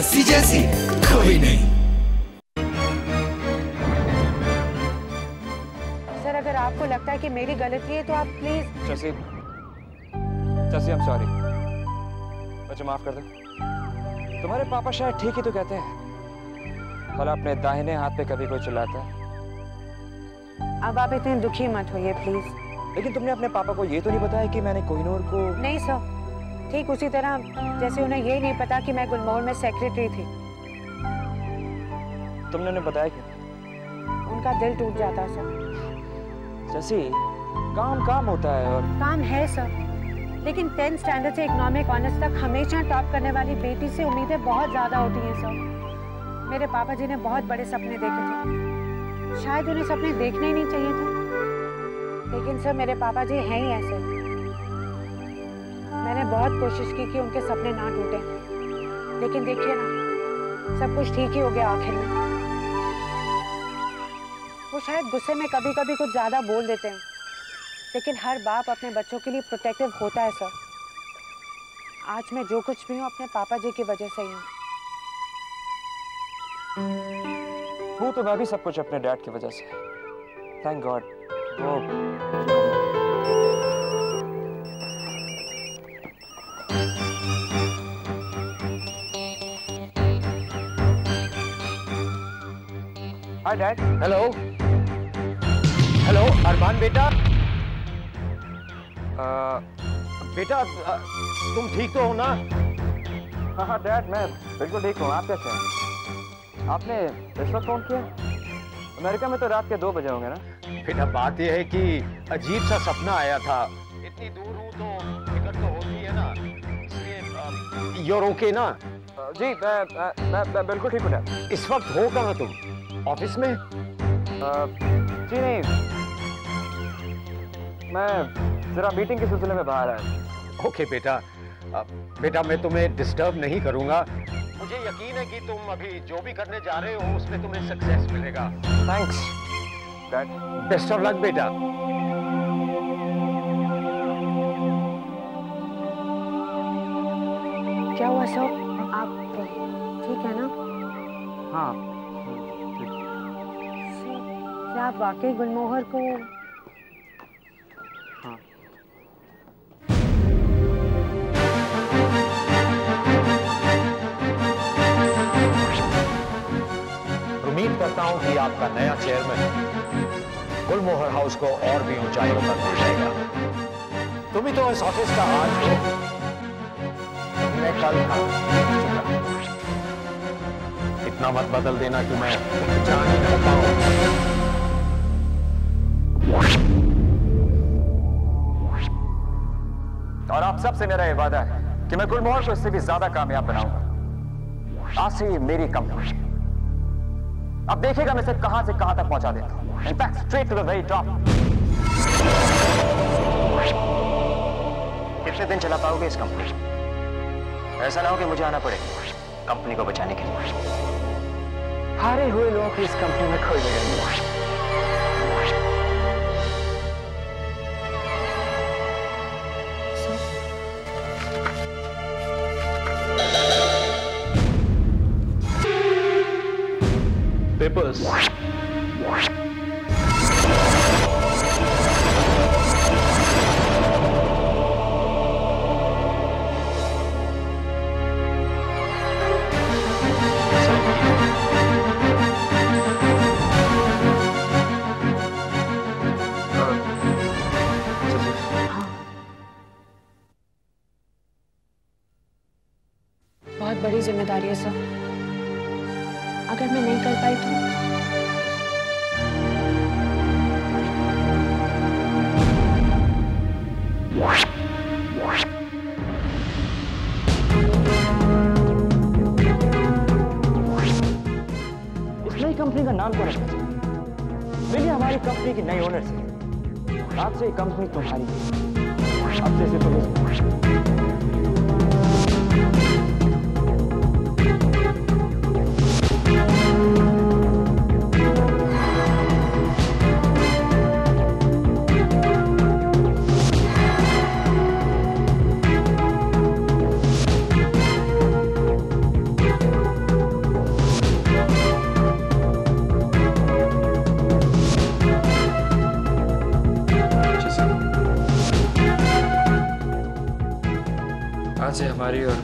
जस्सी जैसी कोई नहीं। सर अगर आपको लगता है कि मेरी गलती है तो आप please. Jassi I am sorry, मुझे माफ कर दो। तुम्हारे पापा शायद ठीक ही तो कहते हैं, भला अपने दाहिने हाथ पे कभी कोई चिल्लाता है। अब आप इतने दुखी मत होइए प्लीज। लेकिन तुमने अपने पापा को ये तो नहीं बताया कि मैंने कोहिनूर को? नहीं सर, ठीक उसी तरह जैसे उन्हें ये नहीं पता कि मैं गुलमोहर में सेक्रेटरी थी। तुमने उन्हें बताया क्यों? उनका दिल टूट जाता सर। जैसी काम काम होता है। और काम है सर, लेकिन 10th स्टैंडर्ड से इकोनॉमिक ऑनर्स तक हमेशा टॉप करने वाली बेटी से उम्मीदें बहुत ज्यादा होती हैं सर। मेरे पापा जी ने बहुत बड़े सपने देखे थे, शायद उन्हें सपने देखने ही नहीं चाहिए थे, लेकिन सर मेरे पापा जी हैं ही ऐसे। मैंने बहुत कोशिश की कि उनके सपने ना टूटे, लेकिन देखिए ना, सब कुछ ठीक ही हो गया आखिर में। वो शायद गुस्से में कभी कभी कुछ ज्यादा बोल देते हैं, लेकिन हर बाप अपने बच्चों के लिए प्रोटेक्टिव होता है सर। आज मैं जो कुछ भी हूँ अपने पापा जी की वजह से ही हूँ तो मैं भी सब कुछ अपने डैड की वजह से। Thank God. वो हाय डैड। हेलो हेलो अरमान बेटा। बेटा तुम ठीक तो हो ना? हाँ हाँ डैड, मैं बिल्कुल ठीक हूँ। आप कैसे हैं? आपने इस वक्त फोन किया? अमेरिका में तो रात के 2 बजे होंगे ना? बेटा बात यह है कि अजीब सा सपना आया था। इतनी दूर हूँ तो टिकट तो होती है ना, इसलिए you're okay ना? जी मैं बिल्कुल ठीक हूँ डैड। इस वक्त हो कहाँ तुम? ऑफिस में? जी नहीं, मैं जरा मीटिंग के सिलसिले में बाहर आया। ओके बेटा। बेटा मैं तुम्हें डिस्टर्ब नहीं करूंगा। मुझे यकीन है कि तुम अभी जो भी करने जा रहे हो उसमें तुम्हें सक्सेस मिलेगा। Thanks dad. Best of luck बेटा। क्या हुआ सर? आप ठीक है ना? हाँ क्या आप वाकई गुलमोहर को? हाँ। उम्मीद करता हूं कि आपका नया चेयरमैन गुलमोहर हाउस को और भी ऊंचाइयों पर ले जाएगा। तुम ही तो इस ऑफिस का आज हो, मैं कल था। इतना मत बदल देना कि मैं जान ही न पाऊं। और आप सबसे मेरा ये वादा है कि मैं गुलमोहर को इससे भी ज्यादा कामयाब बनाऊंगा। आज से ये मेरी कंपनी। अब देखिएगा मैं इसे कहां से कहां तक पहुंचा देता हूं। In fact straight to the very top. कितने दिन चला पाओगे इस कंपनी? ऐसा ना हो कि मुझे आना पड़े कंपनी को बचाने के लिए। हारे हुए लोगों की इस कंपनी में कोई जगह नहीं। Papers. बहुत बड़ी जिम्मेदारी है सर, अगर मैं नहीं कर पाई तो? इस नई कंपनी का नाम क्या रखना चाहिए? मिली हमारी कंपनी की नई ओनर से। आज से कंपनी तुम्हारी है। अब से तुम से हमारी और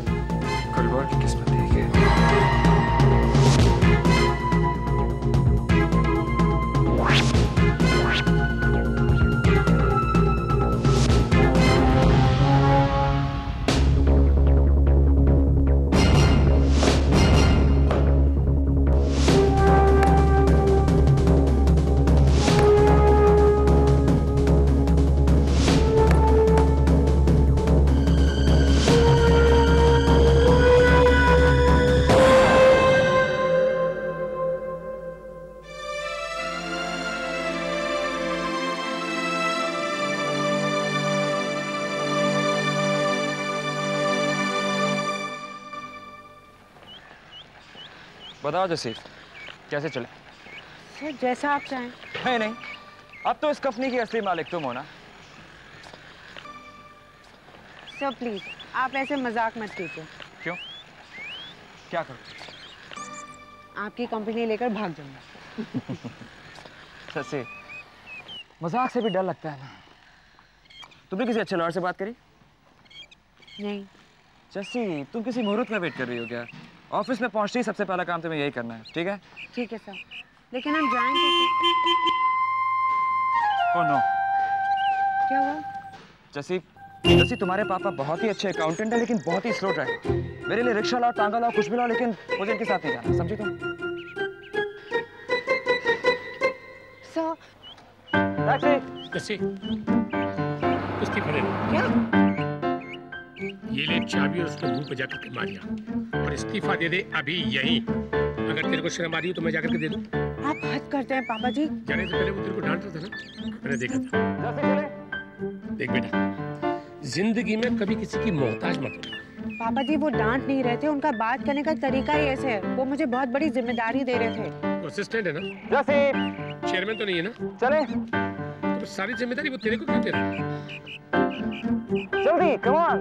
गुलमोहर की किस्मत एक है। बताओ जसीफ, कैसे चले? सर जैसा आप चाहें। नहीं नहीं, अब तो इस कंपनी की असली मालिक तुम हो ना। सर प्लीज आप ऐसे मजाक मत कीजिए। क्यों? क्या करूं? आपकी कंपनी लेकर भाग जाऊंगा। जसी, मजाक से भी डर लगता है ना। तुमने किसी अच्छे लॉयर से बात करी? नहीं। जसी, तुम किसी मुहूर्त का वेट कर रही हो क्या? ऑफिस में पहुंचते ही सबसे पहला काम तुम्हें यही करना है, ठीक है? ठीक है सर, लेकिन हम जाएं कैसे? Oh no. क्या हुआ? जसी तुम्हारे पापा बहुत ही अच्छे अकाउंटेंट है लेकिन बहुत ही स्लो ड्राइवर। मेरे लिए रिक्शा लाओ, टांगा लाओ, कुछ भी लाओ, लेकिन मुझे इनके साथ नहीं जाना, समझी तुम? सर। टैक्सी। जसी, कुश्ती खड़े रहो। क्या? ये ले चाबी और उसके मुंह पे जाकर के मारिया और इस्तीफा दे दे अभी यहीं। अगर तेरे को शर्म आ रही हो तो मैं जाकर के दे दूं। आप हद करते हैं पापा जी। जाने से पहले वो तेरे को डांट रहा था ना, मैंने देखा था। देख बेटा, जिंदगी में कभी किसी की मोहताज मत हो। पापा जी वो डांट नहीं रहे थे, उनका बात करने का तरीका ही ऐसे है। वो मुझे बहुत बड़ी जिम्मेदारी दे रहे थे। वो असिस्टेंट है ना? जसी, चेयरमैन तो नहीं है ना? चले। तो सारी जिम्मेदारी वो तेरे को क्यों दे रहा है? जल्दी, कम ऑन।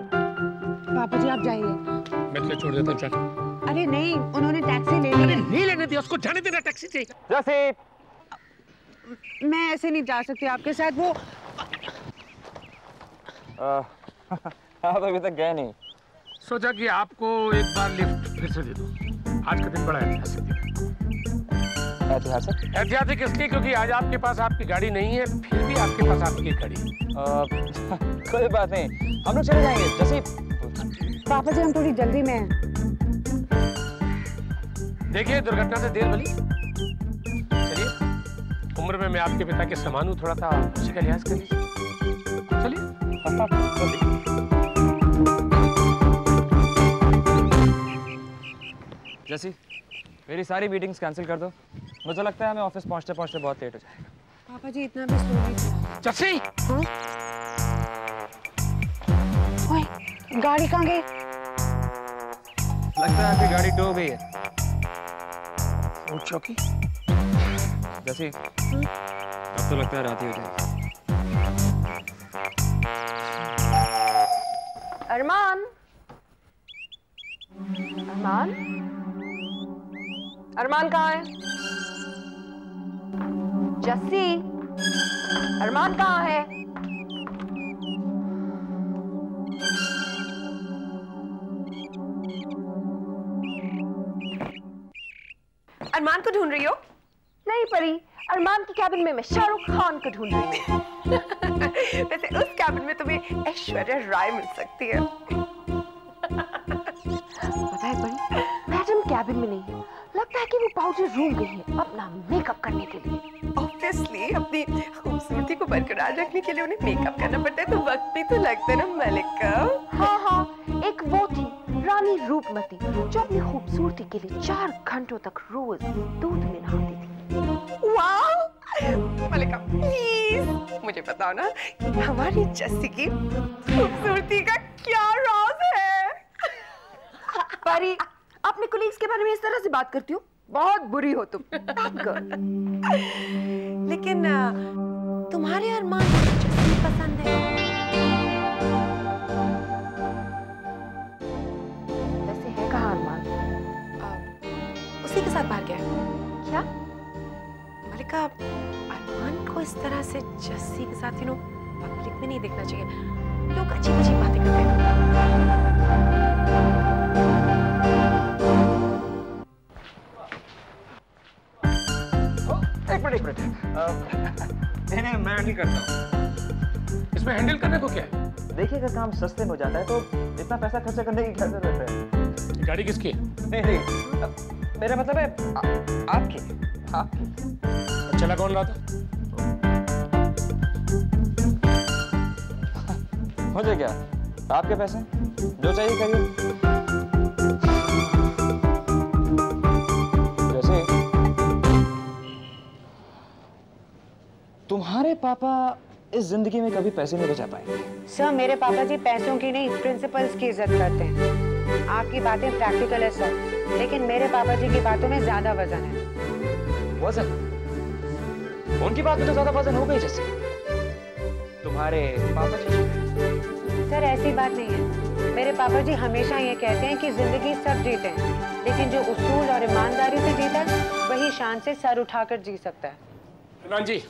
पापा जी आप जाइए। मैं तुझे छोड़ देता हूँ, चल। अरे नहीं, उन्होंने टैक्सी ले अरे ली। नहीं लेने दिया उसको, जाने देना टैक्सी से। जसी, मैं ऐसे नहीं जा सकती आपके साथ। वो आप अभी तक गए नहीं। सोचा कि आपको एक बार लिफ्ट फिर से दे दूं। आज का दिन बड़ा ऐतिहासिक दिन। ऐतिहासिक? ऐतिहासिक इसलिए क्योंकि आज आपके पास आपकी गाड़ी नहीं है, फिर भी आपके पास आपकी गाड़ी है। कोई बात नहीं, हम लोग चले जाएंगे। जसी। पापा जी हम थोड़ी जल्दी में हैं। देखिए दुर्घटना से देर भली। चलिए, उम्र में मैं आपके पिता के समान हूँ, थोड़ा सा उसी का लिहाज कर लीजिए। चलिए। जसी, मेरी सारी मीटिंग्स कैंसिल कर दो। मुझे लगता है हमें ऑफिस पहुंचते पहुंचते बहुत लेट हो जाएगा। पापा जी इतना भी स्लो नहीं। जसी, ओए, गाड़ी कहाँ गई? लगता है आपकी गाड़ी टो गई है। वो चौकी। जसी, अब तो लगता है रात ही हो जाएगी। अरमान, अरमान, अरमान कहाँ है? जस्सी, अरमान कहाँ है? अरमान को ढूंढ रही हो? नहीं परी, अरमान की कैबिन में मैं शाहरुख खान को ढूंढ रही हूँ। वैसे उस कैबिन में तुम्हें ऐश्वर्या राय मिल सकती है। पता है परी, मैडम कैबिन में नहीं है, लगता है कि वो पाउडर रूम गई है अपना मेकअप करने के लिए। ऑब्वियसली अपनी खूबसूरती को बरकरार रखने के लिए उन्हें मेकअप करना पड़ता है, तो वक्त भी तो लगता है ना मलिका। हाँ हाँ, एक वो थी रानी रूपमती जो अपनी खूबसूरती के लिए 4 घंटों तक रोज दूध में नहाती थी। वाह मलिका, प्लीज मुझे बताओ ना कि हमारी जस्सी की खूबसूरती का क्या राज है? परी, अपने कोलीग्स के बारे में इस तरह से बात करती हो, बहुत बुरी हो तुम। लेकिन तुम्हारे अरमान को जस्सी पसंद है। वैसे है कहाँ अरमान? उसी के साथ बाहर गया है। क्या मलिका, अरमान को इस तरह से जस्सी के साथ पब्लिक में नहीं देखना चाहिए। लोग अजीब अजीब बातें करते हैं। एक मिनट नहीं मैं नहीं करता हूँ। इसमें हैंडल करने को क्या है? देखिए अगर काम सस्ते में हो जाता है तो इतना पैसा खर्चा करने की क्या जरूरत है? गाड़ी किसकी? नहीं मेरा मतलब है आपकी। चला कौन रहा था? हो जाए क्या? आपके पैसे जो चाहिए करिए। जैसे तुम्हारे पापा इस जिंदगी में कभी पैसे नहीं बचा पाएंगे। सर मेरे पापा जी पैसों की नहीं प्रिंसिपल्स की इज्जत करते हैं। आपकी बातें प्रैक्टिकल है सर, लेकिन मेरे पापा जी की बातों में ज्यादा वजन है। वजन? उनकी बात में तो ज्यादा वजन हो गई जैसे तुम्हारे पापा जी। सर ऐसी बात नहीं है। मेरे पापा जी हमेशा ये कहते हैं कि जिंदगी सब जीते हैं, लेकिन जो उसूल और ईमानदारी से जीता है वही शान से सर उठाकर जी सकता है। इमरान जी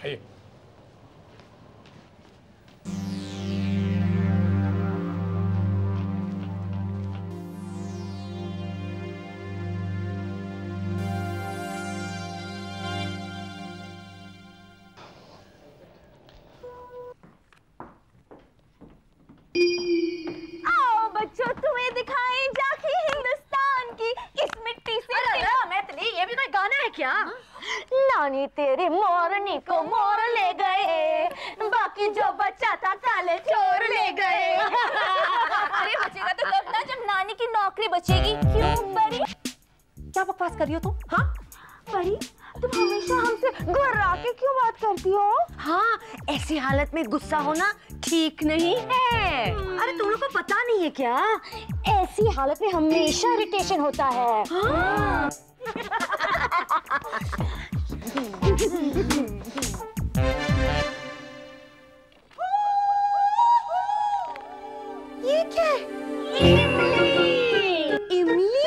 आइए। आओ बच्चों तुम्हें दिखाएं झांकी हिंदुस्तान की इस मिट्टी से। अरे मैथिली ये भी कोई गाना है क्या? नानी तेरी मोरनी को मोर ले गए, बाकी जो बच्चा था काले चोर ले गए। अरे बचेगा तो तब ना जब नानी की नौकरी बचेगी। क्यों परी? क्या बकवास कर रही हो तुम? हाँ परी तुम हमेशा हमसे घुर्रा के क्यों बात करती हो? हाँ ऐसी हालत में गुस्सा होना ठीक नहीं है। अरे तुम लोग को पता नहीं है क्या? ऐसी हालत में हमेशा इरिटेशन होता है। हाँ। ये क्या है? इमली?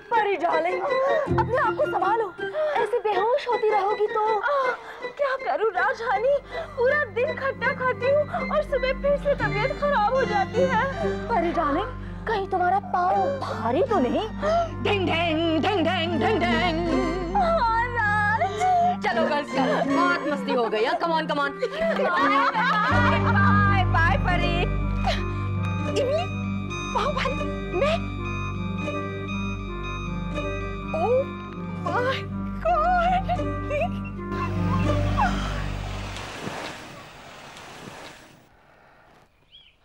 परी डार्लिंग अपने आप को संभालो, ऐसे बेहोश होती रहोगी तो। क्या करूं राजहानी, पूरा दिन खट्टा खाती हूँ और सुबह फिर से तबीयत खराब हो जाती है। परी डार्लिंग कहीं तुम्हारा पाँव भारी तो नहीं? ढिंग ढैंग ढिंग ढैंग ढिंग ढैंग। हाँ राज। चलो गर्ल्स बहुत मस्ती हो गई। Come on come on. Bye bye Pari. इमली पाँव भारी? मैं? Oh my God.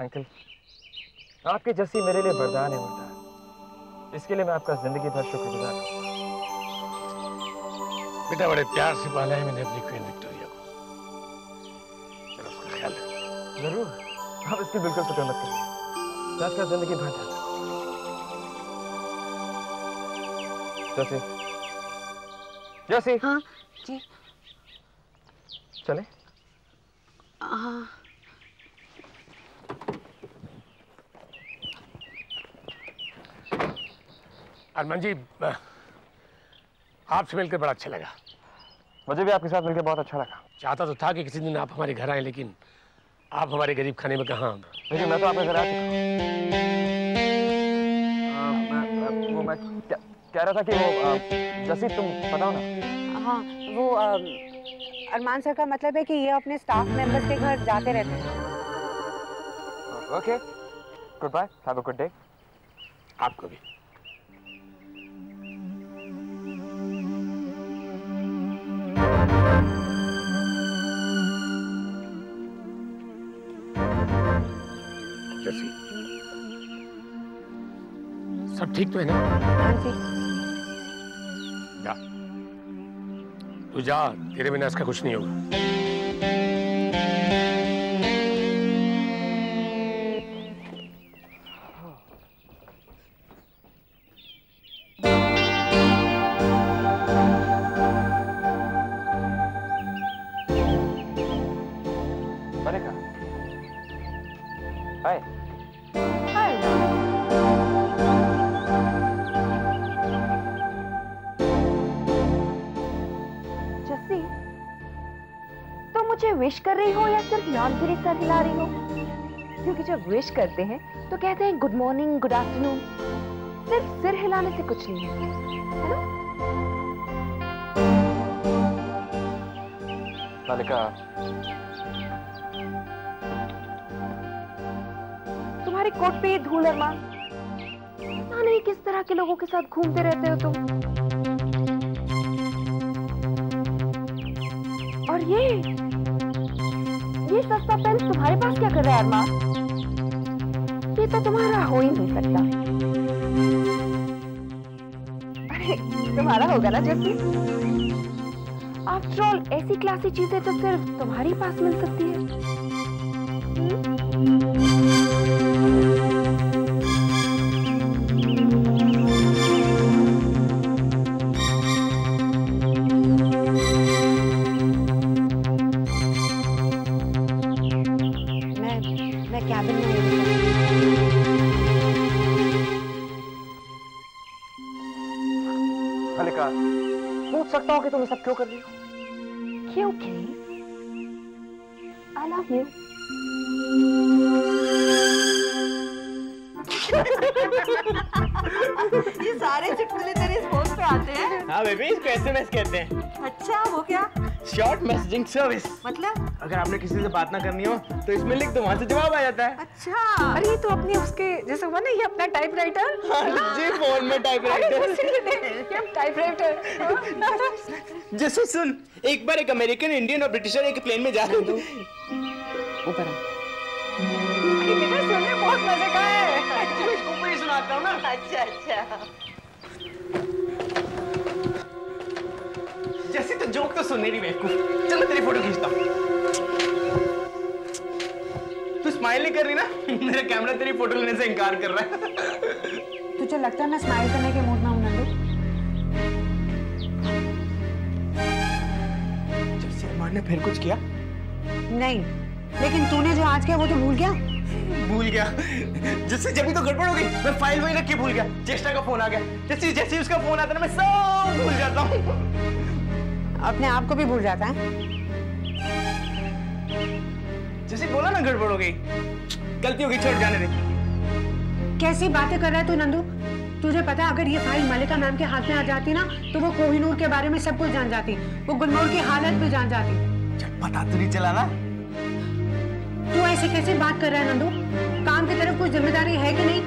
अंकल आपकी जैसी मेरे लिए वरदान है वरदान। इसके लिए मैं आपका जिंदगी भर शुक्रगुजार हूँ। बेटा बड़े प्यार से पाला है मैंने अपनी क्वीन विक्टोरिया को। चलो उसका ख्याल रखो। जरूर, आप इसकी बिल्कुल फिक्र मत करिए। मैं आपका जिंदगी भर ध्यान रखूंगा। जैसे जैसे हाँ जी चले। हाँ अरमान जी आपसे मिलकर बड़ा अच्छा लगा। मुझे भी आपके साथ मिलकर बहुत अच्छा लगा। चाहता तो था कि किसी दिन आप हमारे घर आए, लेकिन आप हमारे गरीब खाने में कहाँ। लेकिन मैं तो आपके घर आ चुका। मैं कह रहा था कि वो जसीर तुम बताओ ना। हाँ वो अरमान सर का मतलब है कि ये अपने स्टाफ मेंबर्स के घर जाते रहते हैं। Okay good bye, have a good day. आपको भी। सब ठीक तो है ना? हाँ जी। जा तू जा, तेरे बिना इसका कुछ नहीं होगा। हाय हाय जस्सी विश कर रही हो या सिर्फ नाम के लिए सर हिला रही हो? क्योंकि जब विश करते हैं तो कहते हैं गुड मॉर्निंग, गुड आफ्टरनून। सिर्फ सिर हिलाने से कुछ नहीं है, है ना? मालिका, तुम्हारे कोट पे ये धूल अरमान, पता नहीं किस तरह के लोगों के साथ घूमते रहते हो तुम। और ये सस्ता पेन तुम्हारे पास क्या कर रहा है अरमान? ये तो तुम्हारा हो ही नहीं सकता। अरे तुम्हारा होगा ना जैसी। आफ्टर ऑल ऐसी क्लासी चीजें तो सिर्फ तुम्हारे पास मिल सकती है। मैं कैबिन में हूँ। मालिका, पूछ सकता हूँ कि तुम ये सब क्यों कर रही हो? क्योंकि I love you. ये सारे चुटकुले तेरे इस फोन पे आते हैं? हाँ बेबी, इसको SMS कहते हैं। अच्छा, वो क्या? Short messaging service. मतलब? अगर आपने किसी से बात ना करनी हो तो इसमें लिख दो, वहाँ से जवाब आ जाता है। अच्छा, अरे ये तो अपने उसके जैसे हुआ ना, ये अपना टाइपराइटर। हाँ जी, फोन में टाइपराइटर। जैसे सुन, एक बार एक अमेरिकन, इंडियन और ब्रिटिशर एक प्लेन में जा रहे थे। ऊपर आ। बेटा सुनने बहुत मजे का है। ऊपर ही सुनाता हूँ ना। अच्छा अच्छा। जैसे तो जोक तो सुनने नहीं बेवकूफ। चल मैं तेरी फोटो खींचता हूँ। तू स्माइल नहीं कर रही ना? मेरा कैमरा तेरी फोटो लेने से इनकार कर रहा है। तुझे लगता है मैं स्माइल करने के मूड में हूँ नंदू? जब से अरमान ने फिर कुछ किया? नहीं, लेकिन तूने जो आज किया वो तो भूल गया। भूल गया? जिससे जब भी तो गड़बड़ हो गई, मैं फाइल वही रख के भूल गया। चेष्टा का फोन आ गया, जैसे जैसे उसका फोन आता है ना, मैं सब भूल जाता हूँ। अपने आप को भी भूल जाता है। जैसे बोला ना गड़बड़ हो गई, गलती हो गई, छोड़ जाने दे। कैसी बातें कर रहा है तू नंदू? तुझे पता है अगर ये फाइल मलिका मैम के हाथ में आ जाती ना तो वो कोहिनूर के बारे में सब कुछ जान जाती, वो गुलमोहर की हालत भी जान जाती। जब पता तो नहीं चला ना? तू ऐसे कैसे बात कर रहा है नंदू? काम की तरफ कुछ जिम्मेदारी है कि नहीं?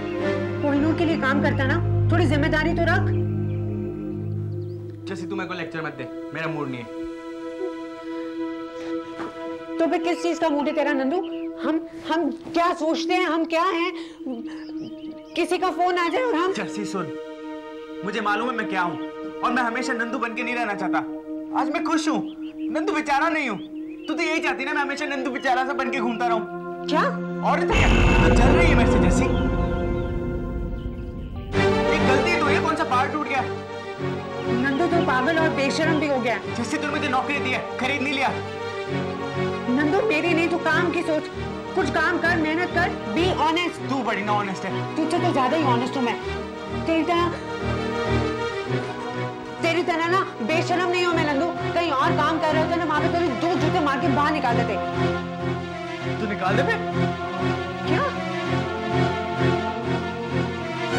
कोहिनूर के लिए काम करता ना, थोड़ी जिम्मेदारी तो रख। जैसे तू मेरे को लेक्चर मत दे, मेरा मूड नहीं है। तो फिर किस चीज का मूड है तेरा नंदू? हम क्या सोचते हैं, हम क्या हैं? किसी का फोन आ जाए और हम। जैसी सुन, मुझे मालूम है मैं क्या हूँ और मैं हमेशा नंदू बन के नहीं रहना चाहता। आज मैं खुश हूँ, नंदू बेचारा नहीं हूँ। तू तो यही चाहती ना मैं हमेशा नंदू बेचारा सा बन के घूमता रहूं। क्या? और तो क्या, तो चल रही है वैसे जैसी। एक गलती तो ये, कौन सा पार्ट टूट गया? नंदू तो पागल और बेशरम भी हो गया। जैसे तूने मुझे नौकरी दी है, खरीद नहीं लिया। नंदू मेरी नहीं, तू काम की सोच, कुछ काम कर, मेहनत कर, बी ऑनेस्ट। तू बड़ी ना ऑनेस्ट है। तुझसे तो ज्यादा ही ऑनेस्ट हूँ मैं। तेरी तरह ना बेशरम नहीं हूँ मैं नंदू। कहीं और काम कर रहे होते ना, वहां पे तेरे दो जूते मार के बाहर निकाल देते। तू निकाल दे फिर? क्या?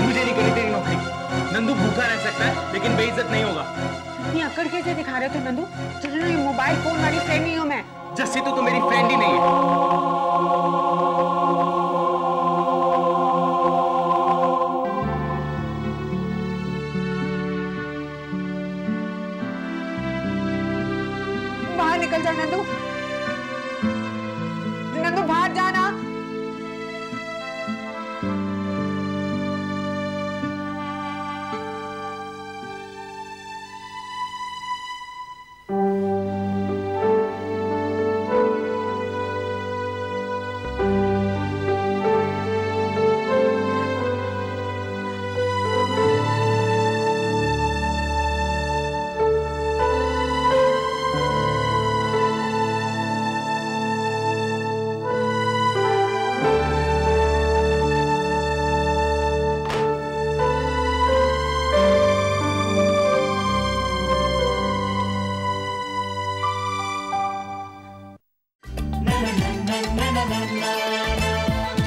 मुझे नहीं करी तेरी नौकरी। नंदू भूखा रह सकता है लेकिन बेइज्जत नहीं होगा। इतनी अकड़ कैसे दिखा रहे थे नंदू? तुझे ये मोबाइल फोन वाली फ्रेंड नहीं हूँ मैं। जस्सी तो मेरी फ्रेंड ही नहीं है। बाहर निकल जा नंदू। नंदू बाहर जाना।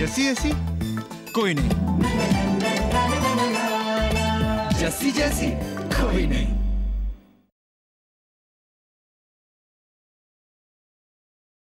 जैसी ऐसी कोई नहीं, जैसी जैसी कोई नहीं।